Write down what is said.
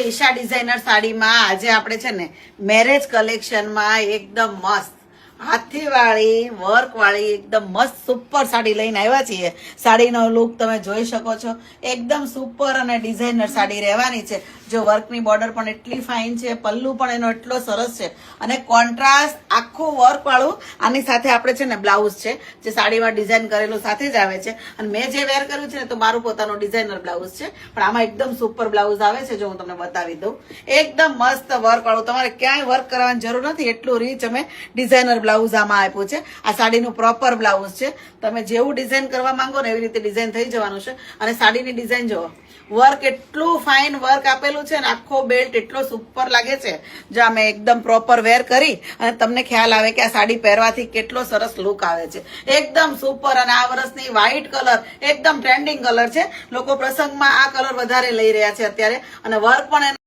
Isha designer સાડીમાં આજે આપણે છે ને મેરેજ કલેક્શનમાં એકદમ મસ્ત હાથી વાળી વર્ક વાળી એકદમ મસ્ત સુપર સાડી લઈને આવ્યા છીએ. સાડીનો લુક તમે જોઈ શકો છો, એકદમ સુપર અને ડિઝાઇનર સાડી રહેવાની છે. જો વર્કની બોર્ડર પણ એટલી ફાઇન છે, પલ્લુ પણ એનો એટલો સરસ છે અને કોન્ટ્રાસ્ટ આખું વર્ક વાળું. આની સાથે આપણે છે ને બ્લાઉઝ છે જે સાડીમાં ડિઝાઇન કરેલું સાથે જ આવે છે. અને મેં જે વેર કર્યું છે ને તો મારું પોતાનું ડિઝાઇનર બ્લાઉઝ છે, પણ આમાં એકદમ સુપર બ્લાઉઝ આવે છે. જો હું તમને બતાવી દઉં, એકદમ મસ્ત વર્ક વાળું, તમારે ક્યાંય વર્ક કરવાની જરૂર નથી, એટલું રીચ અમે ડિઝાઇનર બ્લાઉઝ આમાં આપ્યું છે. આ સાડીનું પ્રોપર બ્લાઉઝ છે. તમે જેવું ડિઝાઇન કરવા માંગો ને એવી રીતે ડિઝાઇન થઈ જવાનું છે. અને સાડીની ડિઝાઇન જુઓ, વર્ક એટલું ફાઇન વર્ક આપેલું છે ને, આખો બેલ્ટ એટલો સુપર લાગે છે. જો અમે એકદમ પ્રોપર વેર કરી અને તમને ખ્યાલ આવે કે આ સાડી પહેરવાથી કેટલો સરસ લુક આવે છે. એકદમ સુપર. અને આ વર્ષની વ્હાઈટ કલર એકદમ ટ્રેન્ડિંગ કલર છે. લોકો પ્રસંગમાં આ કલર વધારે લઈ રહ્યા છે અત્યારે. અને વર્ક પણ